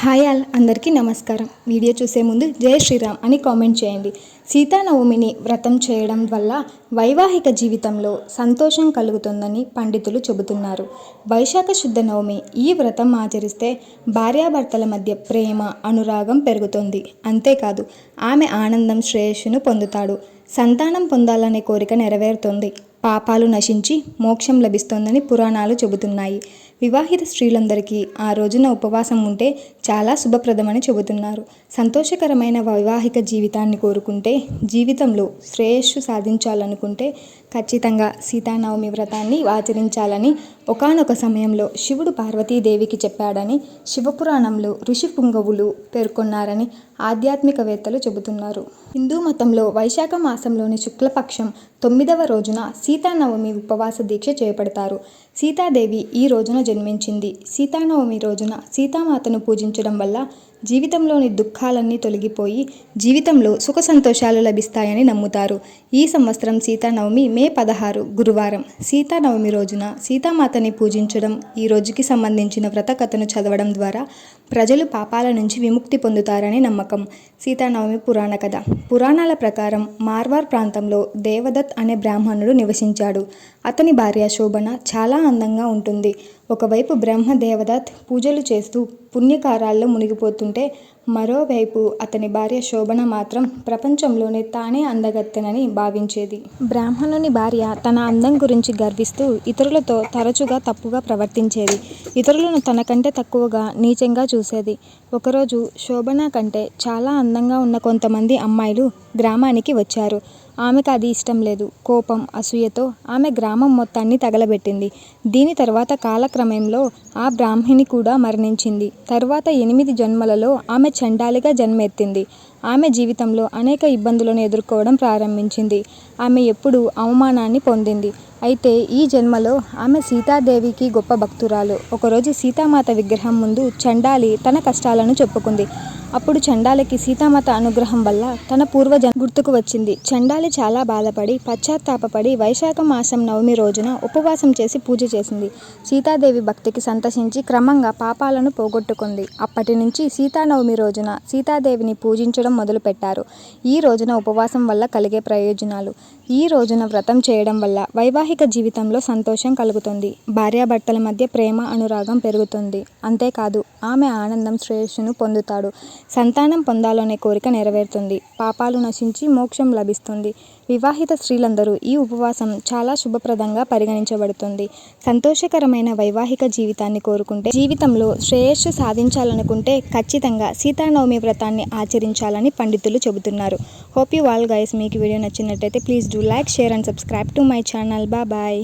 Hi all అందరికీ నమస్కారం. Video చూసే ముందు జై శ్రీరామ్ అని కామెంట్ చేయండి. సీతానవమిని వ్రతం చేయడం వల్ల వైవాహిక జీవితంలో సంతోషం కలుగుతుందని పండితులు చెబుతున్నారు. వైశాఖ శుద్ధ నవమి ఈ వ్రతం ఆచరిస్తే భార్యాభర్తల మధ్య ప్రేమ, అనురాగం పెరుగుతుంది. అంతేకాదు ఆమె ఆనందం, శ్రేయస్సును పొందుతాడు. సంతానం పొందాలనే కోరిక నెరవేరుతుంది. పాపాలు నశించి మోక్షం లభిస్తోందని పురాణాలు చెబుతున్నాయి. వివాహిత స్త్రీలందరికీ ఆ రోజున ఉపవాసం ఉంటే చాలా శుభప్రదమని చెబుతున్నారు. సంతోషకరమైన వైవాహిక జీవితాన్ని కోరుకుంటే, జీవితంలో శ్రేయస్సు సాధించాలనుకుంటే ఖచ్చితంగా సీతానవమి వ్రతాన్ని ఆచరించాలని ఒకానొక సమయంలో శివుడు పార్వతీదేవికి చెప్పాడని శివపురాణంలో ఋషి పుంగవులు పేర్కొన్నారని ఆధ్యాత్మికవేత్తలు చెబుతున్నారు. హిందూ మతంలో వైశాఖ మాసంలోని శుక్లపక్షం 9వ రోజున సీతానవమి ఉపవాస దీక్ష చేపడతారు. సీతాదేవి ఈ రోజున జన్మించింది. సీతానవమి రోజున సీతామాతను పూజించడం వల్ల జీవితంలోని దుఃఖాలన్నీ తొలగిపోయి జీవితంలో సుఖ సంతోషాలు లభిస్తాయని నమ్ముతారు. ఈ సంవత్సరం సీతానవమి మే 16 గురువారం. సీతానవమి రోజున సీతామాతని పూజించడం, ఈ రోజుకి సంబంధించిన వ్రత కథను చదవడం ద్వారా ప్రజలు పాపాల నుంచి విముక్తి పొందుతారని నమ్మకం. సీతానవమి పురాణ కథ. పురాణాల ప్రకారం మార్వార్ ప్రాంతంలో దేవదత్ అనే బ్రాహ్మణుడు నివసించాడు. అతని భార్య శోభన చాలా అందంగా ఉంటుంది. ఒకవైపు బ్రహ్మ దేవదత్ పూజలు చేస్తూ పుణ్యకారాల్లో మునిగిపోతుంటే, మరోవైపు అతని భార్య శోభన మాత్రం ప్రపంచంలోనే తానే అందగత్తెనని భావించేది. బ్రాహ్మణుని భార్య తన అందం గురించి గర్విస్తూ ఇతరులతో తరచుగా తప్పుగా ప్రవర్తించేది. ఇతరులను తనకంటే తక్కువగా, నీచంగా చూసేది. ఒకరోజు శోభన కంటే చాలా అందంగా ఉన్న కొంతమంది అమ్మాయిలు గ్రామానికి వచ్చారు. ఆమెకు అది ఇష్టం లేదు. కోపం, అసూయతో ఆమె గ్రామం మొత్తాన్ని తగలబెట్టింది. దీని తర్వాత కాలక్రమంలో ఆ బ్రాహ్మణి కూడా మరణించింది. తర్వాత 8 జన్మలలో ఆమె చండాలిగా జన్మెత్తింది. ఆమె జీవితంలో అనేక ఇబ్బందులను ఎదుర్కోవడం ప్రారంభించింది. ఆమె ఎప్పుడూ అవమానాన్ని పొందింది. అయితే ఈ జన్మలో ఆమె సీతాదేవికి గొప్ప భక్తురాలు. ఒకరోజు సీతామాత విగ్రహం ముందు చండాలి తన కష్టాలను చెప్పుకుంది. అప్పుడు చండాలికి సీతామాత అనుగ్రహం వల్ల తన పూర్వజన్మ గుర్తుకు వచ్చింది. చండాలి చాలా బాధపడి, పశ్చాత్తాపపడి వైశాఖ మాసం నవమి రోజున ఉపవాసం చేసి పూజ చేసింది. సీతాదేవి భక్తికి సంతసించి క్రమంగా పాపాలను పోగొట్టుకుంది. అప్పటి నుంచి సీతానవమి రోజున సీతాదేవిని పూజించడం మొదలుపెట్టారు. ఈ రోజున ఉపవాసం వల్ల కలిగే ప్రయోజనాలు. ఈ రోజున వ్రతం చేయడం వల్ల వైవాహిక జీవితంలో సంతోషం కలుగుతుంది. భార్యాభర్తల మధ్య ప్రేమ, అనురాగం పెరుగుతుంది. అంతేకాదు ఆమె ఆనందం, శ్రేయస్సును పొందుతాడు. సంతానం పొందాలనే కోరిక నెరవేరుతుంది. పాపాలు నశించి మోక్షం లభిస్తుంది. వివాహిత స్త్రీలందరూ ఈ ఉపవాసం చాలా శుభప్రదంగా పరిగణించబడుతుంది. సంతోషకరమైన వైవాహిక జీవితాన్ని కోరుకుంటే, జీవితంలో శ్రేయస్సు సాధించాలనుకుంటే ఖచ్చితంగా సీతానవమి వ్రతాన్ని ఆచరించాలని పండితులు చెబుతున్నారు. Hope you all guys. మీకు వీడియో నచ్చినట్టయితే please do like, share and subscribe to my channel. Bye.